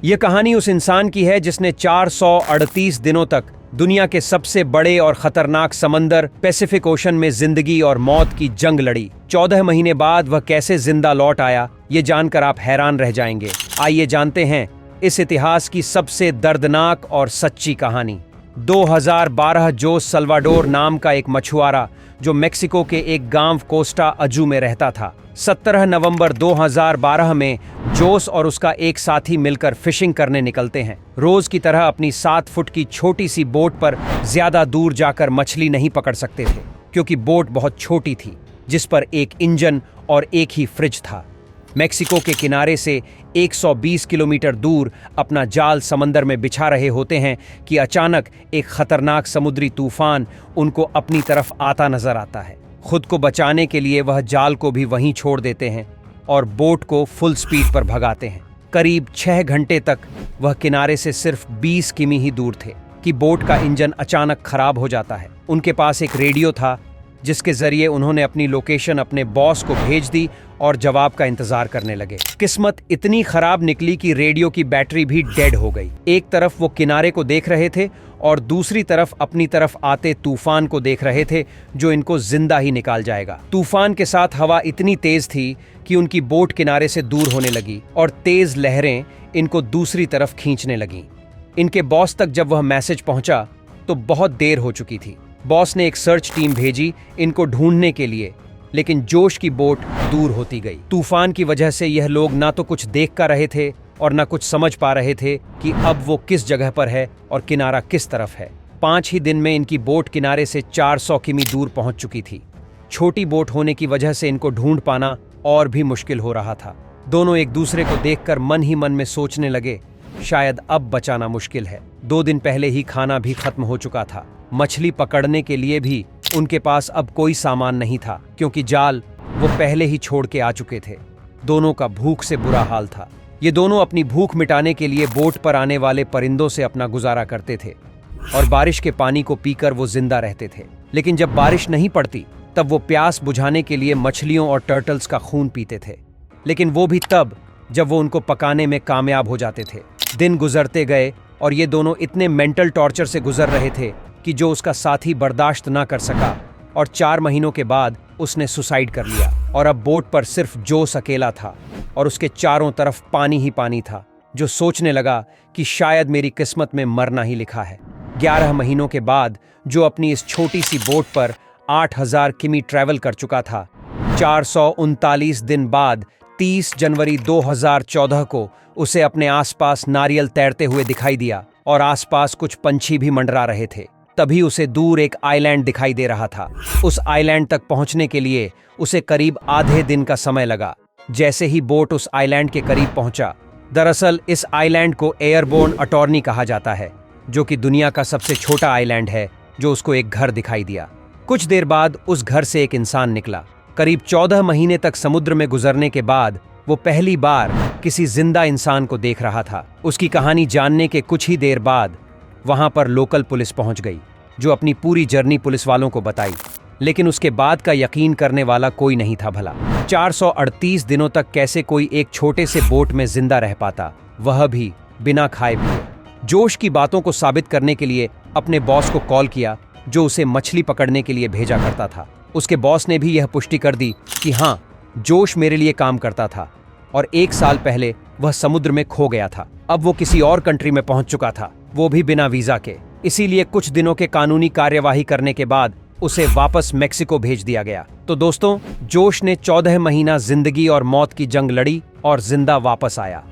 ये कहानी उस इंसान की है जिसने 438 दिनों तक दुनिया के सबसे बड़े और खतरनाक समंदर पैसिफिक ओशन में जिंदगी और मौत की जंग लड़ी। 14 महीने बाद वह कैसे जिंदा लौट आया, ये जानकर आप हैरान रह जाएंगे। आइए जानते हैं इस इतिहास की सबसे दर्दनाक और सच्ची कहानी। 2012 जोस सल्वाडोर नाम का एक मछुआरा जो मेक्सिको के एक गांव कोस्टा अजू में रहता था। 17 नवंबर 2012 में जोस और उसका एक साथी मिलकर फिशिंग करने निकलते हैं। रोज की तरह अपनी 7 फुट की छोटी सी बोट पर ज्यादा दूर जाकर मछली नहीं पकड़ सकते थे, क्योंकि बोट बहुत छोटी थी, जिस पर एक इंजन और एक ही फ्रिज था। मेक्सिको के किनारे से 120 किलोमीटर दूर अपना जाल समंदर में बिछा रहे होते हैं कि अचानक एक खतरनाक समुद्री तूफान उनको अपनी तरफ आता नजर आता है। खुद को बचाने के लिए वह जाल को भी वहीं छोड़ देते हैं और बोट को फुल स्पीड पर भगाते हैं। करीब 6 घंटे तक वह किनारे से सिर्फ 20 किमी ही दूर थे कि बोट का इंजन अचानक खराब हो जाता है। उनके पास एक रेडियो था जिसके जरिए उन्होंने अपनी लोकेशन अपने बॉस को भेज दी और जवाब का इंतजार करने लगे। किस्मत इतनी खराब निकली कि रेडियो की बैटरी भी डेड हो गई। एक तरफ वो किनारे को देख रहे थे और दूसरी तरफ अपनी तरफ आते तूफान को देख रहे थे, जो इनको जिंदा ही निकाल जाएगा। तूफान के साथ हवा इतनी तेज थी कि उनकी बोट किनारे से दूर होने लगी और तेज लहरें इनको दूसरी तरफ खींचने लगीं। इनके बॉस तक जब वह मैसेज पहुंचा तो बहुत देर हो चुकी थी। बॉस ने एक सर्च टीम भेजी इनको ढूंढने के लिए, लेकिन जोश की बोट दूर होती गई। तूफान की वजह से यह लोग ना तो कुछ देख कर रहे थे और ना कुछ समझ पा रहे थे कि अब वो किस जगह पर है और किनारा किस तरफ है। 5 ही दिन में इनकी बोट किनारे से 400 किमी दूर पहुंच चुकी थी। छोटी बोट होने की वजह से इनको ढूंढ पाना और भी मुश्किल हो रहा था। दोनों एक दूसरे को देखकर मन ही मन में सोचने लगे, शायद अब बचाना मुश्किल है। 2 दिन पहले ही खाना भी खत्म हो चुका था। मछली पकड़ने के लिए भी उनके पास अब कोई सामान नहीं था, क्योंकि जाल वो पहले ही छोड़ के आ चुके थे। दोनों का भूख से बुरा हाल था। ये दोनों अपनी भूख मिटाने के लिए बोट पर आने वाले परिंदों से अपना गुजारा करते थे और बारिश के पानी को पीकर वो जिंदा रहते थे। लेकिन जब बारिश नहीं पड़ती तब वो प्यास बुझाने के लिए मछलियों और टर्टल्स का खून पीते थे, लेकिन वो भी तब जब वो उनको पकाने में कामयाब हो जाते थे। दिन गुजरते गए और ये दोनों इतने मेंटल टॉर्चर से गुजर रहे थे कि जो उसका साथी बर्दाश्त ना कर सका और 4 महीनों के बाद उसने सुसाइड कर लिया। और अब बोट पर सिर्फ जोस अकेला था और उसके चारों तरफ पानी ही पानी था, जो सोचने लगा कि शायद मेरी किस्मत में मरना ही लिखा है। 11 महीनों के बाद जो अपनी इस छोटी सी बोट पर 8000 किमी ट्रैवल कर चुका था, 439 दिन बाद 30 जनवरी 2014 को उसे अपने आसपास नारियल तैरते हुए दिखाई दिया और आसपास कुछ पंछी भी मंडरा रहे थे। तभी उसे दूर एक आइलैंड दिखाई दे रहा था। उस आइलैंड तक पहुंचने के लिए उसे करीब आधे दिन का समय लगा। जैसे ही बोट उस आइलैंड के करीब पहुंचा, दरअसल इस आइलैंड को एयरबोर्न अटॉर्नी कहा जाता है, जो कि दुनिया का सबसे छोटा आइलैंड है, जो उसको एक घर दिखाई दिया। कुछ देर बाद उस घर से एक इंसान निकला। करीब 14 महीने तक समुद्र में गुजरने के बाद वो पहली बार किसी जिंदा इंसान को देख रहा था। उसकी कहानी जानने के कुछ ही देर बाद वहां पर लोकल पुलिस पहुंच गई, जो अपनी पूरी जर्नी पुलिस वालों को बताई, लेकिन उसके बाद का यकीन करने वाला कोई नहीं था। भला 438 दिनों तक कैसे कोई एक छोटे से बोट में जिंदा रह पाता, वह भी बिना खाए पिए। जोश की बातों को साबित करने के लिए अपने बॉस को कॉल किया, जो उसे मछली पकड़ने के लिए भेजा करता था। उसके बॉस ने भी यह पुष्टि कर दी कि हाँ, जोश मेरे लिए काम करता था और 1 साल पहले वह समुद्र में खो गया था। अब वो किसी और कंट्री में पहुंच चुका था, वो भी बिना वीजा के। इसीलिए कुछ दिनों के कानूनी कार्यवाही करने के बाद उसे वापस मेक्सिको भेज दिया गया। तो दोस्तों, जोश ने 14 महीना जिंदगी और मौत की जंग लड़ी और जिंदा वापस आया।